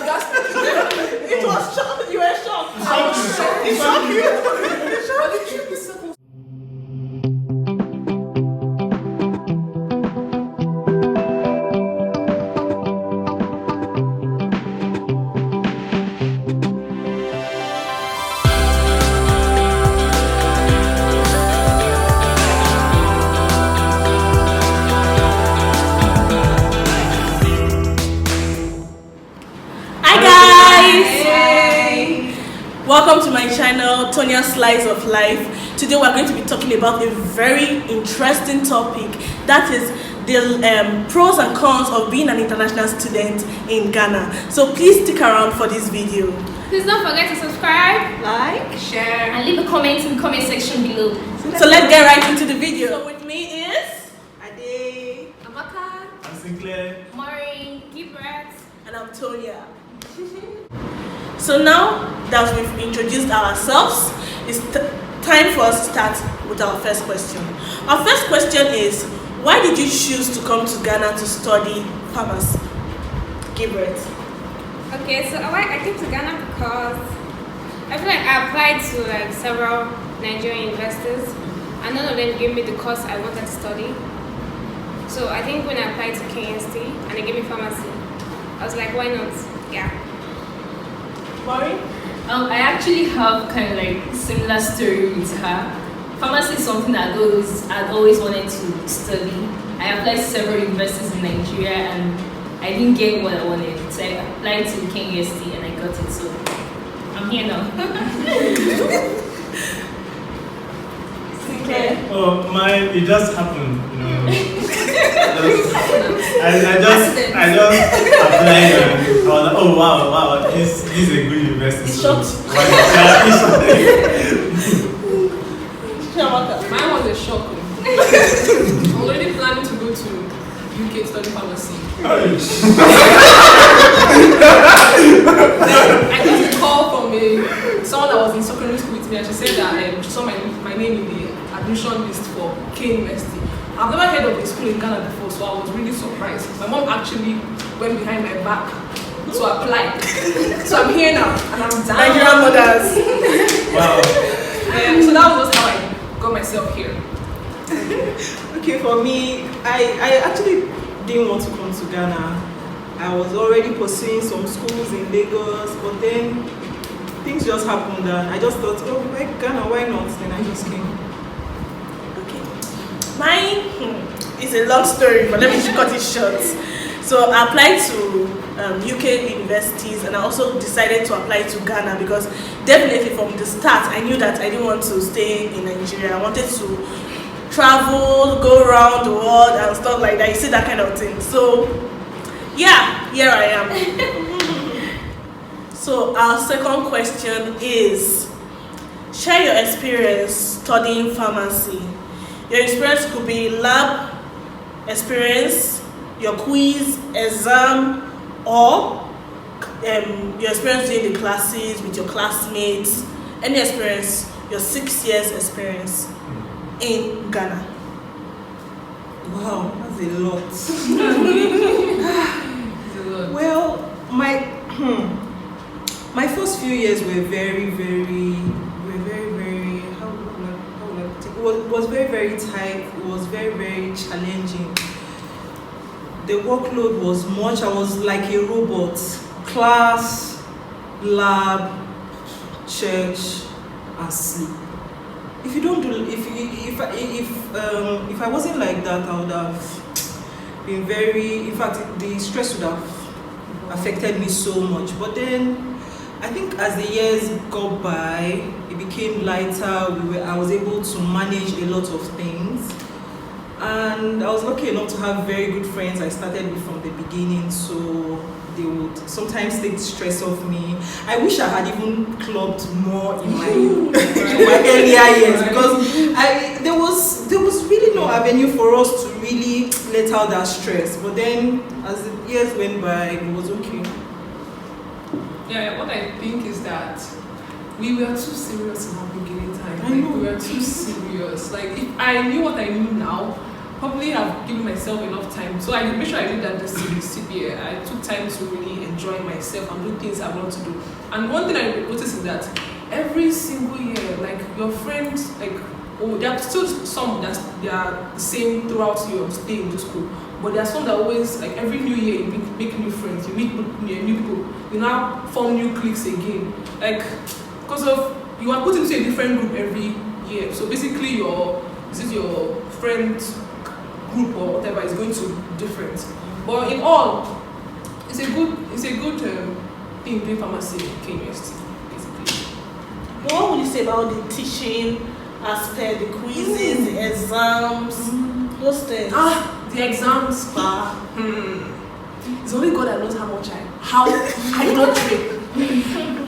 flabbergasted. It was shocked. You were shocked. I was shocked. It shocked you. It shocked you. Welcome to my channel, Tonia's Slice of Life. Today we're going to be talking about a very interesting topic, that is the pros and cons of being an international student in Ghana. So please stick around for this video. Please don't forget to subscribe, like, share, and leave a comment in the comment section below. So let's get right into the video. So with me is Ade, Amaka, I'm Sinclair, Maureen, Gibret, and I'm Tonia. So now that we've introduced ourselves, it's time for us to start with our first question. Our first question is, why did you choose to come to Ghana to study pharmacy? Gibret. Okay, so I came to Ghana because I feel like I applied to like several Nigerian universities and none of them gave me the course I wanted to study. So I think when I applied to KST and they gave me pharmacy, I was like, why not? Yeah. Maureen? I actually have kind of like similar story with her. Pharmacy is something that I'd always wanted to study. I applied to several universities in Nigeria and I didn't get what I wanted. So I applied to KST and I got it. So I'm here now. Sinclair? Oh, mine, it just happened, you know. I just applied and I was like, oh wow, this is a good university. It's shocked. Chiamaka. Mine was a shock. I'm already planning to go to UK to study pharmacy. I got a call from someone that was in secondary school with me, and she said that she saw my name in the admission list for K University. I've never heard of a school in Ghana before, so I was really surprised. My mom actually went behind my back to apply. So I'm here now, and I'm down. Nigerian mothers. Wow. So that was just how I got myself here. Okay, for me, I actually didn't want to come to Ghana. I was already pursuing some schools in Lagos, but then things just happened and I just thought, oh, why Ghana, why not? Then I just came. Mine is a long story, but let me cut it short. So I applied to UK universities and I also decided to apply to Ghana because definitely from the start I knew that I didn't want to stay in Nigeria. I wanted to travel, go around the world and stuff like that. You see that kind of thing. So yeah, here I am. So our second question is, share your experience studying pharmacy. Your experience could be lab experience, your quiz, exam, or your experience doing the classes with your classmates. Any experience, your 6 years experience in Ghana. Wow, that's a lot. It's a lot. Well, my first few years were very, it was very, very tight. It was very, very challenging. The workload was much. I was like a robot. Class, lab, church, and sleep. If you don't do, if I wasn't like that, I would have been very. In fact, the stress would have affected me so much. But then, I think as the years got by, it became lighter. I was able to manage a lot of things, and I was lucky enough to have very good friends. I started with from the beginning, so they would sometimes take the stress off me. I wish I had even clubbed more in my earlier years because there was really no avenue for us to really let out that stress. But then, as the years went by, it was okay. Yeah, what I think is that we were too serious in our beginning time. I know. We were too serious. Like, if I knew what I knew now, probably have given myself enough time. So I made sure I did that this CBA. I took time to really enjoy myself and do things I want to do. And one thing I noticed is that every single year, like your friends, like there are still some that they are the same throughout your stay in the school. But there are some that always, like every new year, you make new friends, you meet new people, you now form new cliques again. Like, because of, you are put into a different group every year. So basically, your friend group or whatever is going to be different. But in all, it's a good thing doing pharmacy in KUST, basically. But what would you say about the teaching aspect, the quizzes, the exams, those things? The exams. It's only God that knows how I did not train.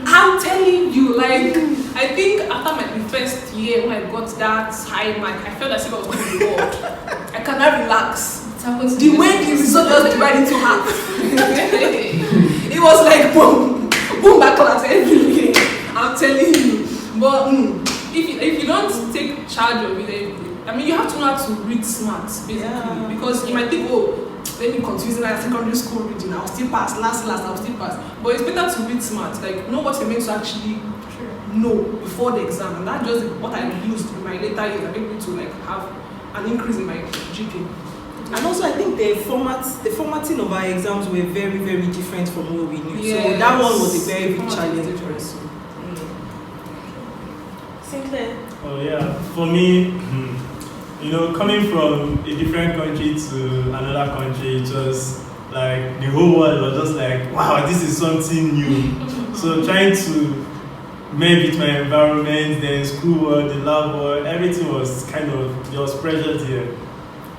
I'm telling you, like, I think after the first year when I got that high mark, I felt as if I was going to the world. I cannot relax. The way the result just divided into half. It was like boom, boom backwards every day. I'm telling you. But if you don't take charge of it, I mean, you have to know how to read smart, basically, because you might think, oh, let me confusing like secondary school reading, I'll still pass, last, I'll still pass. But it's better to read smart, like know what you're meant to actually know before the exam, and that's just what I used in my later years. I able to like have an increase in my GPA. And also, I think the formatting of our exams were very, very different from what we knew. Yes. So that one was a very big challenge for us. Sinclair? Oh yeah, for me, coming from a different country to another country, it was like the whole world was just like, wow, this is something new. So trying to merge with my environment, then school world, the lab world, everything was kind of, there was pressure there.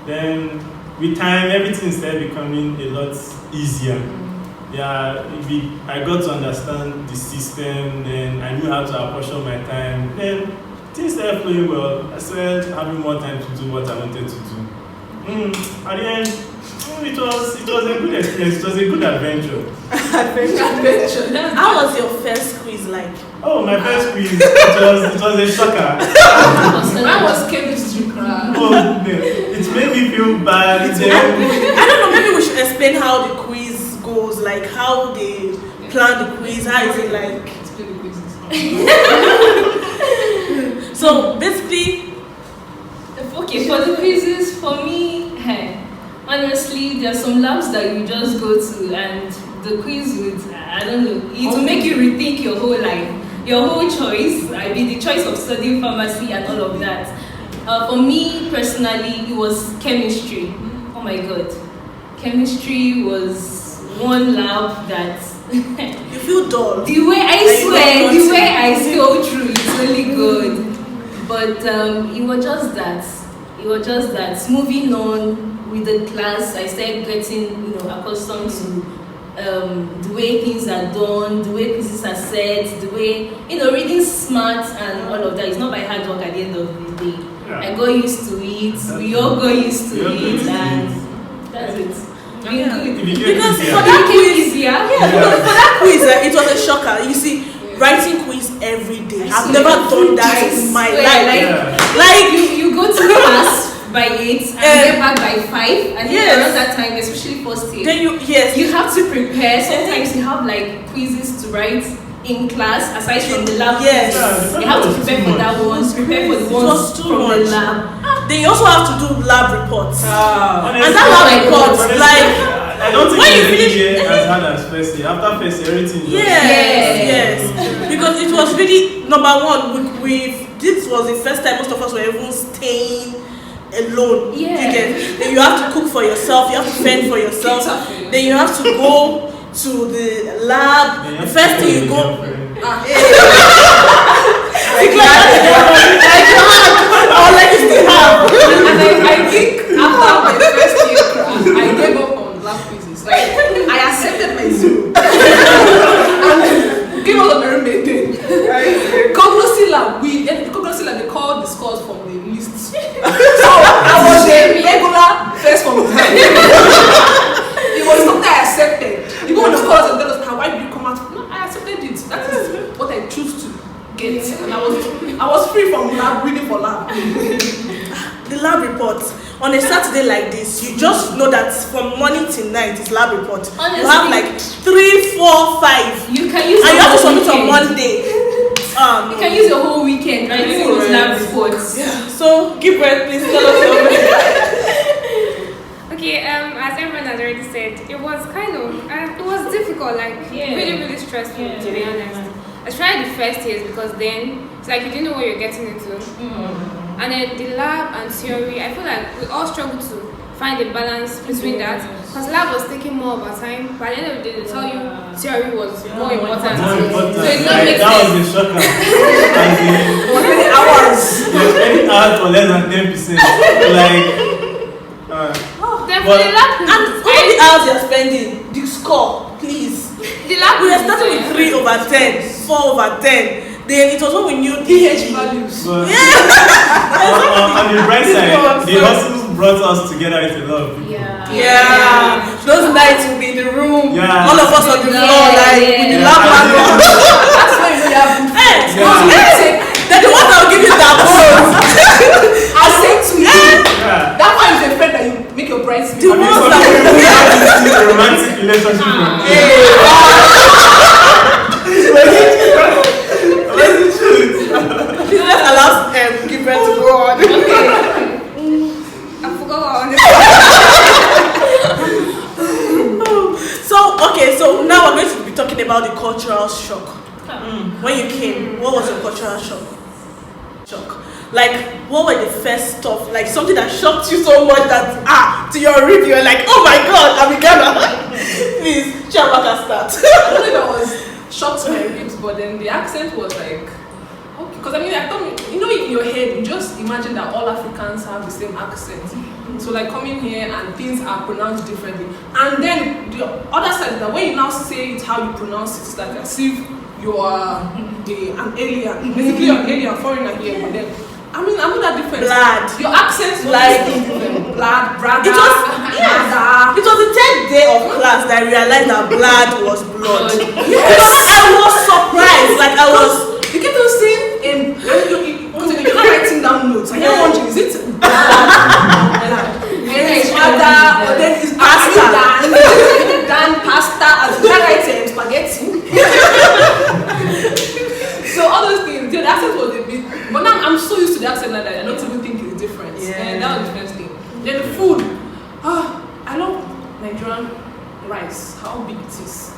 Then with time, everything started becoming a lot easier. Yeah, I got to understand the system, then I knew how to apportion my time. Then things started flowing well. I started having more time to do what I wanted to do. At the end, it was a good experience. It was a good adventure. Adventure. How was your first quiz like? Oh, my first quiz, it was a shocker. Mine was chemistry. Oh, it made me feel bad. I don't know, maybe we should explain how the quiz goes, like how they plan the quiz, how is it like? Explain the quizzes. So basically, okay, for the quizzes, for me, honestly, there are some labs that you just go to and the quiz would, I don't know, it will make you rethink your whole life, your whole choice, the choice of studying pharmacy and all of that. For me personally, it was chemistry. Oh my god. Chemistry was one lab that you feel dull. The way I scroll through, it's really good. But it was just that. Moving on with the class, I started getting, accustomed to the way things are done, the way quizzes are set, the way, reading smart and all of that. It's not by hard work at the end of the day. Yeah. I got used to it, we all got used to it, and that's it. Because for that quiz, it was a shocker. You see, writing quiz every day. I've never done that in my life. Like you go to class by 8 and get back by 5, and around that time, especially first year, then you have to prepare. Sometimes you have like quizzes to write in class aside from the lab. Yes, you have to prepare for that one, prepare for the ones from the lab. Then you also have to do lab reports. And that lab reports, like, I don't think any year as hard as first year. After first year, everything. Yes. Because it was really number one. This was the first time most of us were even staying alone. Then you have to cook for yourself. You have to fend for yourself. Then you have to go to the lab. The first thing you go. I think after my first year, I gave up on lab quizzes. Like, I accepted my Zoom and gave up on the remaining. Cognosy lab, they called the scores from the list. So I was a regular first from the time. It was something I accepted. Even when the scores and tell us, why did you come out? No, I accepted it. That is what I choose to get. And I was free from lab, reading for lab. The lab reports. on a Saturday like this, you just know that from morning till night is lab report. Honestly, you have like 3, 4, 5. You can use and you have to submit on weekend. Monday. You can use your whole weekend writing those lab reports. Yeah. So, Gibret, please tell us Okay, as everyone has already said, it was kind of, it was difficult, like really, really stressful to be honest. I tried the first years because then it's like you didn't know what you're getting into. And then the lab and theory, I feel like we all struggled to find a balance between that because lab was taking more of our time. By the end of the day, they tell you theory was more important. More important. So it Like, makes that sense. was a shocker. As in, hours. you're spending hours for less than 10%. Like, Definitely but- lab. And all the hours you're spending, the score, please. The lab We were starting with 3/10, 4/10. Then it was when we knew pH values. but on the bright side, the hustles brought us together with a lot of people. Yeah. Those nights will be in the room. Yeah. All of us on the floor, like with the Yeah. lab I manual. That's why you know you have good friends. Yeah. They're the ones that will give you that vote. I say to you, Yeah. that one is a friend that you make your bridesmaid. The I mean, ones some that people will have this romantic relationship from Please let's allow Gibret to go on. I forgot what I wanted So now we're going to be talking about the cultural shock. When you came, what was your cultural shock? Like, what were the first stuff? Like something that shocked you so much that to your rib you're like, oh my god, I'm in Ghana. Please, Chiamaka start. I don't know if I was shocked to my ribs, but then the accent was like, okay. Because I mean, I thought, you know, in your head, you just imagine that all Africans have the same accent. So like coming here and things are pronounced differently. And then the other side is that when you now say it how you pronounce it, it's like as if you are an alien. Basically, you're an alien, foreigner here, but then I mean, I'm not that different. Blood. Your accent's Like- different. Blood, brother. It was the 10th day of class that I realized that blood was blood. I was surprised. Like I was. You keep on saying, because you're not writing down notes. And you're wondering, is it blood? It's brother, or then it's Pasta. Dan pasta, as you can't write spaghetti. So all those things, the accent was a bit, but now I'm so used to the accent that I don't even think it's different. Yeah. And that was the first thing. Then the food, I love Nigerian rice, how big it is.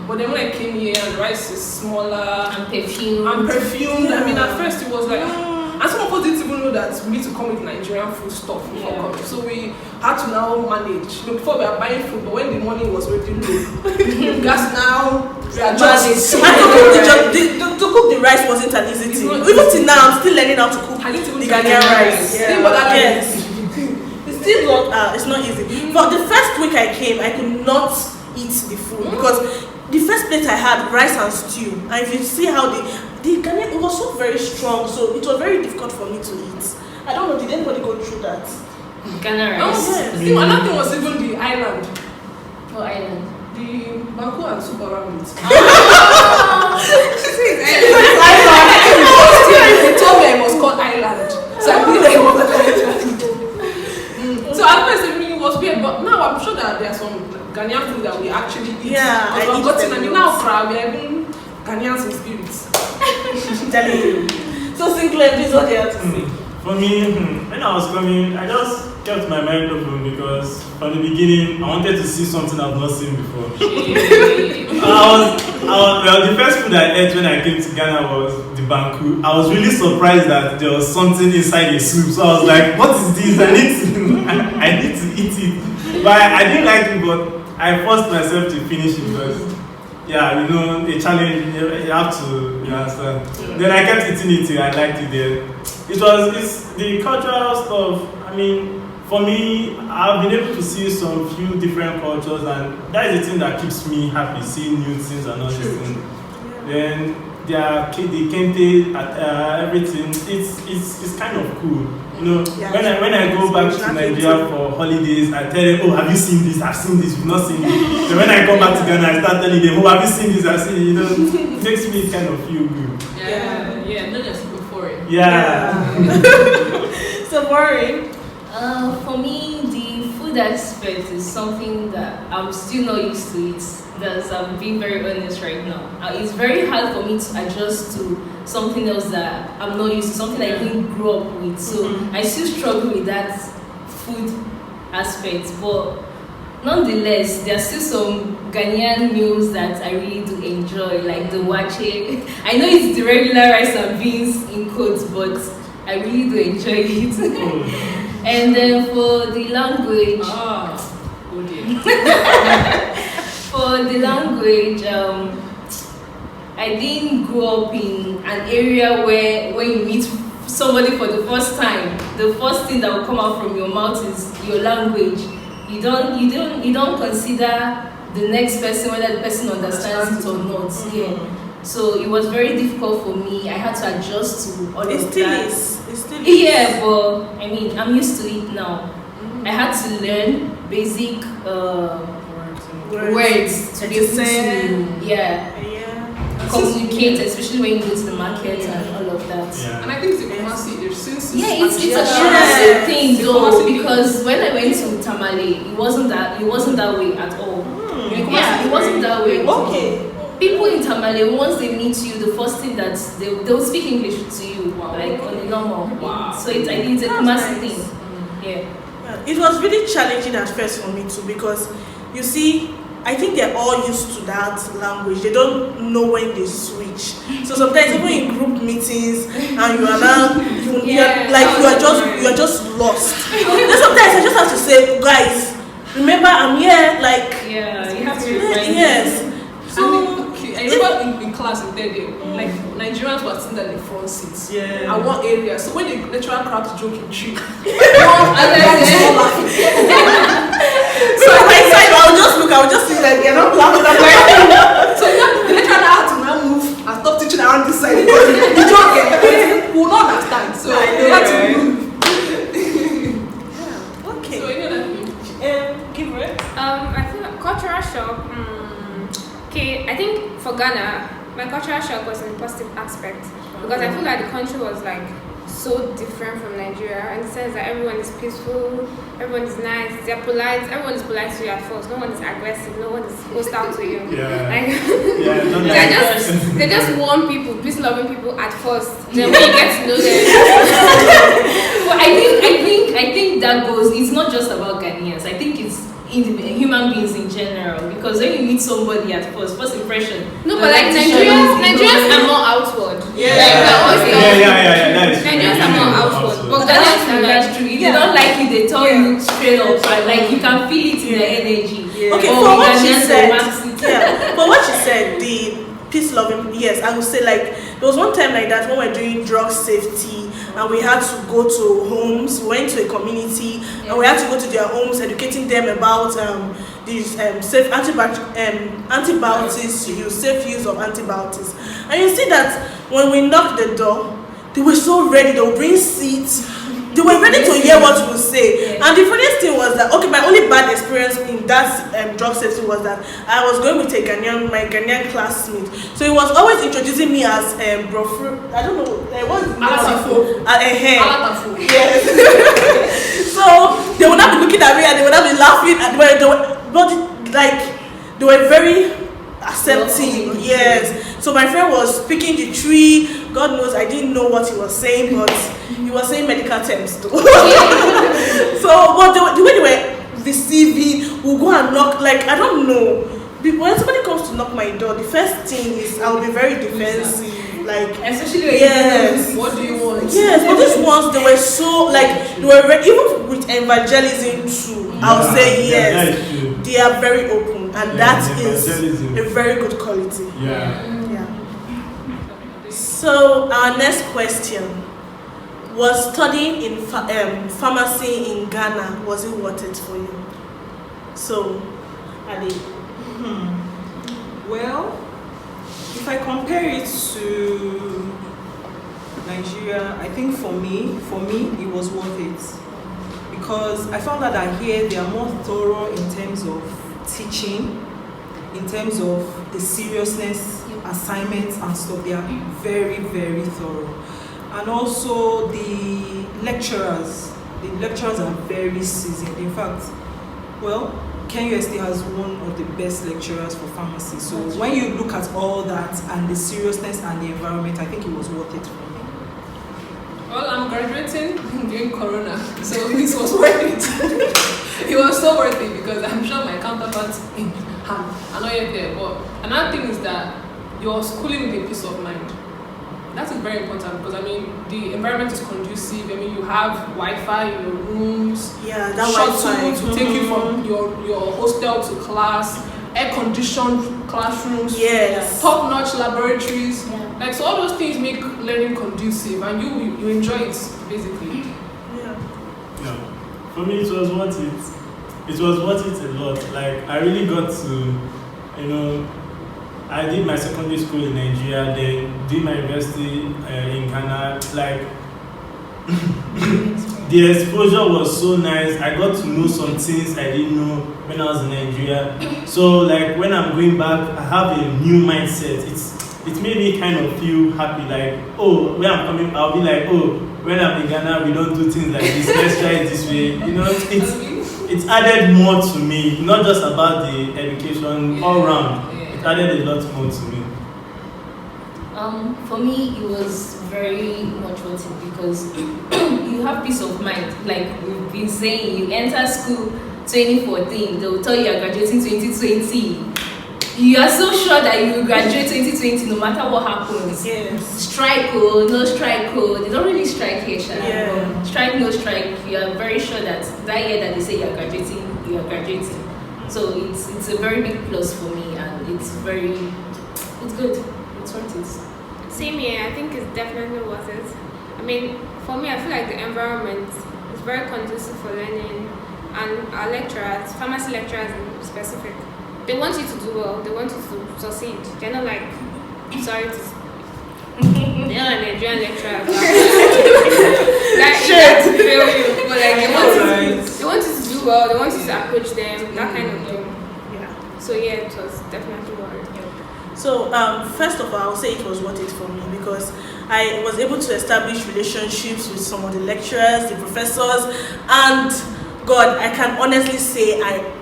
But then when I came here and the rice is smaller And perfume. I mean, at first it was like, and some of us didn't even know that we need to come with Nigerian food stuff before coming. So we had to now manage. You know, before we were buying food, but when the money was already low, gas now we are just To cook the rice wasn't an easy It's thing. not Even till now, I'm still learning how to cook I need to the Ghanaian rice. Yeah. But that Yes. It's still not. It's not easy. But the first week I came, I could not eat the food because the first plate I had rice and stew, and if you see how the Ghanaian, it was so very strong, so it was very difficult for me to eat. I don't know. Did anybody go through that? Ghana Oh, rice. yes. see, another thing was even the island, What island? the Banku and Super Rabbit. They told me it was called island, so I knew that it was So at first it was weird, but now I'm sure that there are some Ghanaian food that we actually eat. Yeah, I I've eat gotten. them I mean, lots. now crab, we are even Ghanaians in spirits. I'm telling you. So Sinclair, please, what do you have to say? For me, when I was coming, I just kept my mind open because from the beginning, I wanted to see something I've not seen before. Well, the first food I ate when I came to Ghana was the banku. I was really surprised that there was something inside the soup. So I was like, what is this? I need to eat it. But I didn't like it, but I forced myself to finish it because, yeah, you know, the challenge, you have to, you understand. Then I kept eating it till I liked it then. It's the cultural stuff. I mean, for me, I've been able to see some few different cultures, and that is the thing that keeps me happy, seeing new things and all these things. Then the kente, everything. It's kind of cool. You know, Yeah, when I go back to Nigeria for holidays, I tell them, oh, have you seen this? I've seen this. You've not seen it. Then when I come back to Ghana, I start telling them, oh, have you seen this? I've seen it. You know, it makes me kind of feel good. Yeah, not just before it. Yeah. So Maureen, For me, the food aspect is something that I'm still not used to it. That's I'm being very honest right now. It's very hard for me to adjust to something else that I'm not used to, something I didn't grow up with. So I still struggle with that food aspect. But nonetheless, there are still some Ghanaian meals that I really do enjoy, like the wache. I know it's the regular rice and beans in quotes, but I really do enjoy it. And then for the language, for the language, I didn't grow up in an area where when you meet somebody for the first time, the first thing that will come out from your mouth is your language. You don't consider the next person, whether the person understands it or not. Yeah. So it was very difficult for me. I had to adjust to all of that. It still is. Yeah, but I mean, I'm used to it now. I had to learn basic words to be able to communicate, especially when you go to the market and all of that. Yeah. And I think the Kumasi, since it's a Kumasi thing though, because when I went to Tamale, it wasn't that way at all. It wasn't that way. Okay. People in Tamale, once they meet you, the first thing that they'll speak English to you, like on a normal. So it's a Kumasi thing. Yeah. It was really challenging at first for me too, because you see, I think they're all used to that language. They don't know when they switch. So sometimes even in group meetings, and you are now, you are just lost. Then sometimes I just have to say, guys, remember I'm here. Like you have to remind yes. So I remember in class in there, like Nigerians were sitting at the front seats. Yeah. At one area. So when the lecturer cracked a joke in tree, so I would just look, I would just see like they're not laughing. So the lecturer had to now move and stop teaching around this side because the joke will not understand. So they had to move. Okay. So you know that. Gibret? I feel like cultural shock. Okay, I think for Ghana, my cultural shock was in a positive aspect because I feel like the country was like so different from Nigeria in the sense that everyone is peaceful, everyone is nice, they're polite, everyone is polite to you at first, no one is aggressive, no one is hostile to you. They just warm people, peace loving people at first. Then when you get to know them. Well, I think that goes, it's not just about Ghanaians, I think it's human beings in general, because when you meet somebody at first impression. No, but like Nigerians are more outward. Nigerians are more outward. But that's true. If they don't like you, they tell you straight up, right? Like you can feel it in the energy. Okay, for what she said, for what she said, the peace loving, yes, I would say like there was one time like that when we were doing drug safety and we had to go to homes, we went to a community and we had to go to their homes, educating them about these safe antibiotics use, safe use of antibiotics. And you see that when we knocked the door, they were so ready, they would bring seats. They were ready to hear what we would say. And the funniest thing was that, okay, my only bad experience in that drug safety was that I was going with my Ghanaian classmate. So he was always introducing me as Brofru. I don't know, what is it? Yes. So they would not be looking at me and they would not be laughing. But they were very accepting. Yes. So my friend was speaking the tree. God knows I didn't know what he was saying, but he was saying medical terms too. So, but the way they were receiving, we'll go and knock. Like I don't know. When somebody comes to knock my door, the first thing is I'll be very defensive. Like especially when what do you want? Yes, but these ones they were so like they were even with evangelism too. I'll say yes. They are very open, and that is a very good quality. Yeah. So our next question was: studying in pharmacy in Ghana, was it worth it for you? So, Ade. Well, if I compare it to Nigeria, I think for me, it was worth it. Because I found out that here they are more thorough in terms of teaching, in terms of the seriousness, assignments and stuff. They are very, very thorough. And also the lecturers, the lecturers are very seasoned. In fact, well, KUST has one of the best lecturers for pharmacy. So when you look at all that and the seriousness and the environment, I think it was worth it for me. Well, I'm graduating during Corona, so this was worth it. It was so worth it because I'm sure my counterparts in are not yet there. But another thing is that you're schooling with a peace of mind. That is very important because the environment is conducive. You have Wi-Fi in your rooms. Yeah, that shuttle Wi-Fi to take you from your hostel to class. Air-conditioned classrooms. Yes. Top-notch laboratories. Yeah. So all those things make learning conducive, and you enjoy it basically. Yeah. Yeah. For me, it was worth it. It was worth it a lot. Like, I really got to, I did my secondary school in Nigeria, then did my university in Ghana. Like, the exposure was so nice. I got to know some things I didn't know when I was in Nigeria. So, like, when I'm going back, I have a new mindset. It made me kind of feel happy. Like, oh, when I'm coming, I'll be like, oh, when I'm in Ghana, we don't do things like this. Let's try it this way. It's added more to me, not just about the education, all round. It added a lot more to me. For me, it was very much worth it because you have peace of mind. Like we've been saying, you enter school 2014, they'll tell you you're graduating 2020. You are so sure that you will graduate 2020 no matter what happens. Yes. Strike or no strike or they don't really strike here, Yeah. Strike, no strike. You are very sure that year that they say you are graduating, you are graduating. So it's a very big plus for me, and it's good. It's worth it. Same here, I think it's definitely worth it. For me, I feel like the environment is very conducive for learning, and our lecturers, pharmacy lecturers in specific, they want you to do well, they want you to succeed. They're not like, they're not Nigerian lecturers. That to fail you, but like they want you to do well, they want you to approach them, that kind of thing. Yeah. So yeah, it was definitely worth it. So first of all, I would say it was worth it for me because I was able to establish relationships with some of the lecturers, the professors, and God, I can honestly say I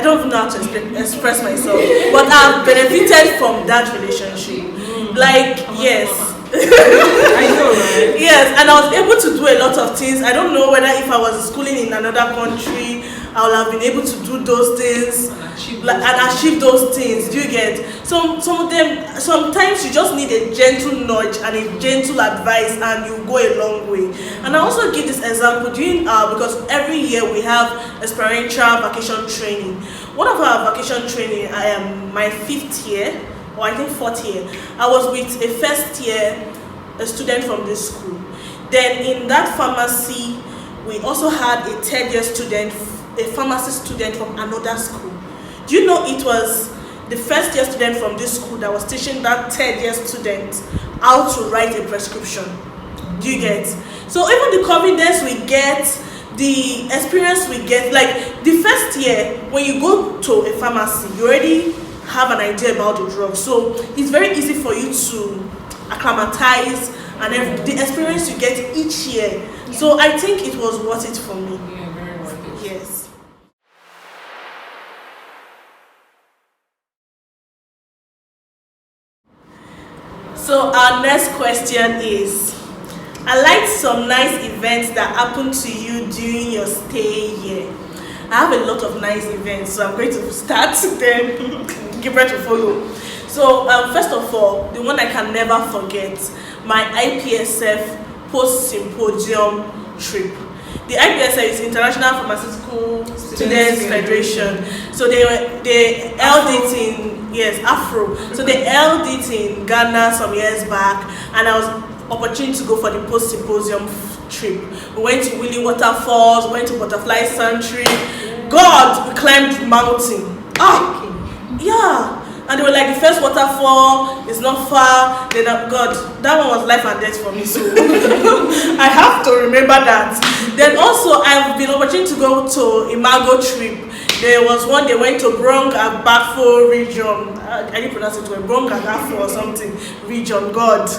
don't even know how to express myself, but I've benefited from that relationship. Like, yes. I know, right? Yes, and I was able to do a lot of things. I don't know whether if I was schooling in another country, I would have been able to do those things and achieve those things. Do you get? Some of them, sometimes you just need a gentle nudge and a gentle advice, and you go a long way. And I also give this example during because every year we have experiential vacation training. One of our vacation training, I am my 5th year, or I think 4th year. I was with a first year, a student from this school. Then in that pharmacy, we also had a 3rd year student, a pharmacy student from another school. Do you know it was the first year student from this school that was teaching that 3rd year student how to write a prescription? Do you get? So even the confidence we get, the experience we get, like the first year when you go to a pharmacy, you already have an idea about the drug. So it's very easy for you to acclimatize and the experience you get each year. So I think it was worth it for me. Yeah, very worth it. Yes. So our next question is, I like some nice events that happened to you during your stay here. I have a lot of nice events, so I'm going to start then Gibret to follow. So first of all, the one I can never forget, my IPSF post-symposium trip. The IPSF is International Pharmaceutical Students Federation. So they held it in Afro. So they held it in Ghana some years back, and I was opportunity to go for the post-symposium trip. We went to Willy Waterfalls, went to Butterfly Sanctuary. God, we climbed mountain. Yeah. And they were like, the first waterfall is not far. Then God, that one was life and death for me. So I have to remember that. Then also, I've been opportunity to go to Imago trip. There was one, they went to Brong-Agbaetuo region. I didn't pronounce it well, Brong-Agbaetuo or something region. God,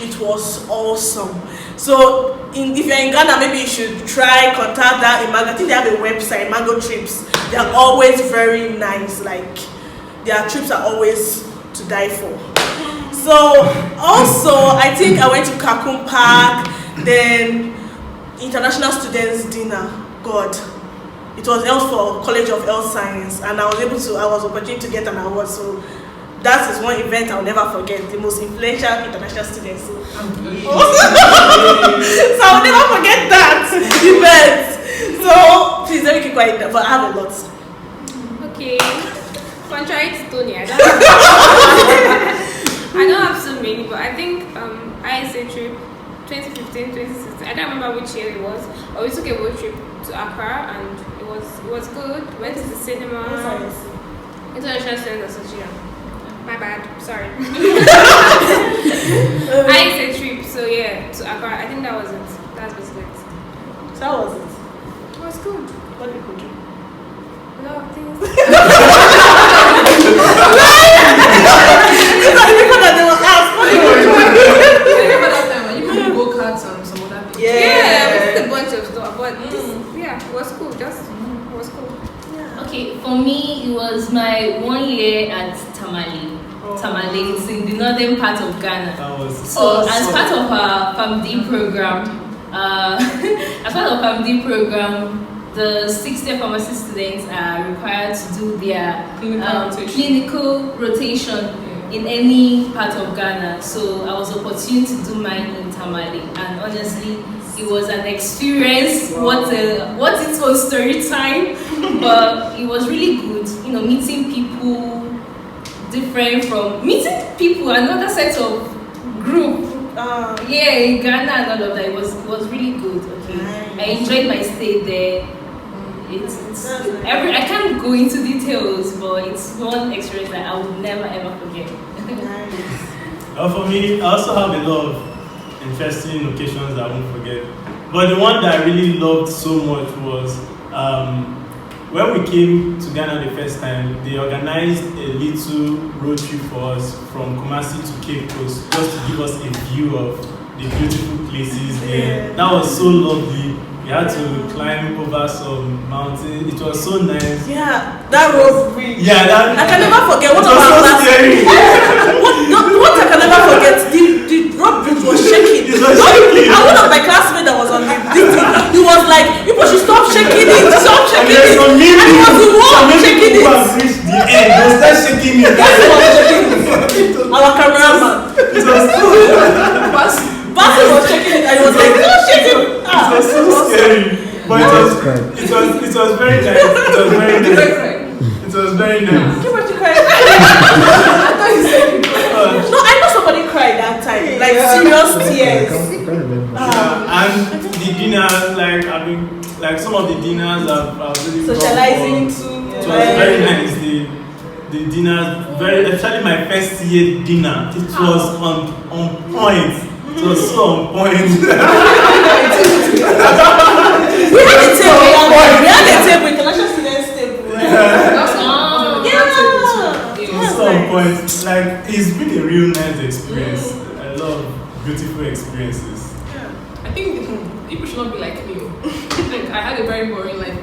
it was awesome. So if you're in Ghana, maybe you should try contact that Imago. I think they have a website, Imago Trips. They are always very nice. Like their trips are always to die for. So also, I think I went to Kakun Park, then International Students Dinner. God, it was held for College of Health Science, and I was opportunity to get an award. So that is one event I'll never forget. The most influential international students. So I'll never forget that event. So please let me keep quiet, but I have a lot. Okay. Contrary to Tony, I don't have so many, but I think ISA trip 2015, 2016. I don't remember which year it was. But we took a road trip to Accra, and it was good. Went to the cinema. International Students Association. My bad. Sorry. ISA trip. So yeah, to Accra. I think that was it. That's basically it. So how was it? It was good. What did you do? A lot of things. Yeah, we did a bunch of stuff, but it was cool. It was cool. Yeah. Okay, for me, it was my 1 year at Tamale. Tamale, it's in the northern part of Ghana. That was So as part of our FAMD program, the 6th-year pharmacy students are required to do their clinical rotation in any part of Ghana. So I was opportune to do mine in Tamale, and honestly, it was an experience. What its own story time, but it was really good. You know, meeting people another set of group. In Ghana and all of that. It was really good. Okay, nice. I enjoyed my stay there. I can't go into details, but it's one experience that I would never ever forget. For me, I also have a lot of interesting occasions that I won't forget. But the one that I really loved so much was when we came to Ghana the first time. They organized a little road trip for us from Kumasi to Cape Coast, just to give us a view of the beautiful places there. That was so lovely. We had to climb over some mountains. It was so nice. Yeah, that road bridge. Yeah, that. I can never forget. What was so scary. What I can never forget, the road bridge was shaking. It was shaking. And one of my classmates that was on the thing, he was like, people should stop shaking it, stop shaking it. And it was the wall shaking it. Reached the end, they start shaking it. Our cameraman. It was so Basil was shaking it, and he was like, no shaking. It was so scary. But it was very nice. It was very nice. It was very nice. Gibret cried. I thought you said you cried. No, I know somebody cried that time. Like serious tears. And the dinners, like some of the dinners I've really Socializing too. It was very nice. The dinners, especially my first year dinner, it was on point. It was so on point. We had a table, international students table. It was so on point. Like, it's been a real nice experience. I love beautiful experiences. I think people should not be like me. Like, I had a very boring life.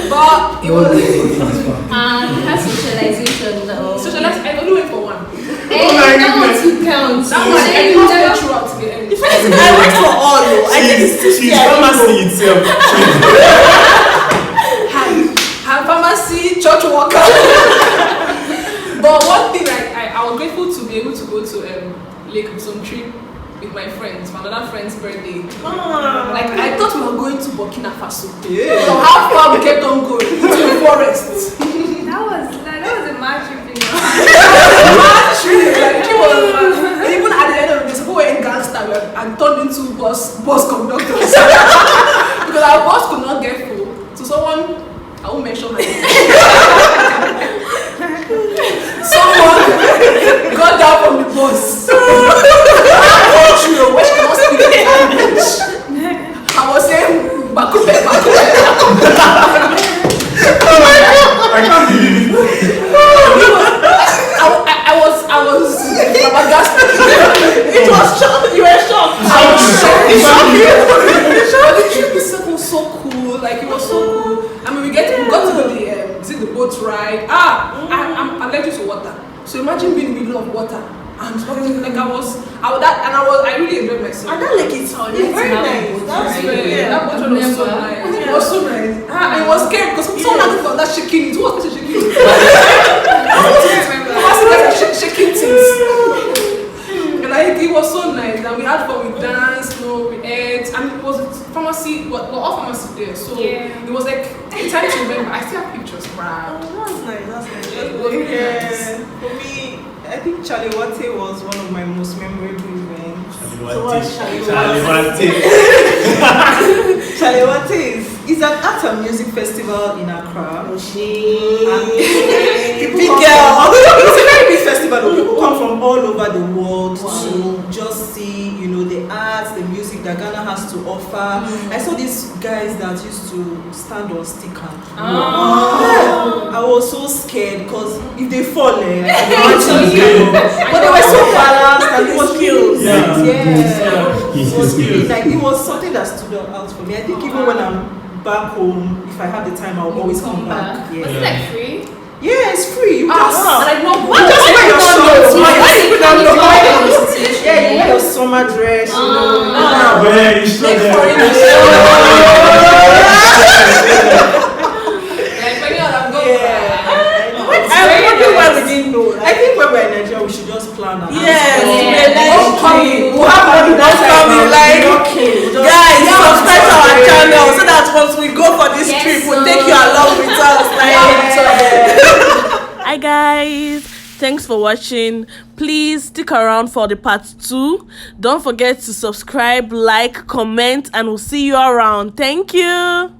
But it was. That's socialization. Socialization, I only went for one. That one too counts. That one, I didn't go throughout the end. I went for all though. I did She's pharmacy itself. I'm pharmacy, church worker. But one thing, I was grateful to be able to go to Lake some trip with my friends for another friend's birthday. Like, I thought we were going to Burkina Faso. Yeah. So how far we kept on going? To the forest. That was a mad trip. Mad trip. Like, it was mad. And even at the end of the day, some people were in gangster and turned into bus conductors. Because our bus could not get full. So someone, I won't mention her name. Someone got down from the bus. Where she cannot speak the language. I was saying, Bakupe. I can't believe it. I was flabbergasted. boat ride. I'm allergic to water. So imagine being in the middle of water. And like I really enjoyed myself. And that lake is very nice. That's that boat ride was so nice. It was so nice. I was scared because someone had to that shaking. Who was shaking? Shaking things. And it was so nice. And we had fun. We danced, we ate, and it was pharmacy. We're all pharmacy there, so it was like a time to remember. I still have pictures. Wow. That's nice. That's nice. Yeah. For me, I think Charlie Wate was one of my most memorable events. Charlie Wate is an art and music festival in Accra. Big girl. It's a very big festival. People come from all over the world to just see, the arts, the music that Ghana has to offer. I saw these guys that used to stand on sticker. I was so scared because if they fall, but they were so balanced and it was cute. It was really like it was something that stood out for me. I think even when I'm back home, if I have the time, I'll always come back. Was it like free? Yeah, it's free. You just like just wear your summer. Yeah, you wear your summer dress. Where you show them. I think when we're in Nigeria, we should just plan that. Yes, we'll have money that time. Guys, subscribe to our channel so that once we go for this trip, we'll take you along with us. Hi guys, thanks for watching. Please stick around for the part 2. Don't forget to subscribe, like, comment, and we'll see you around. Thank you.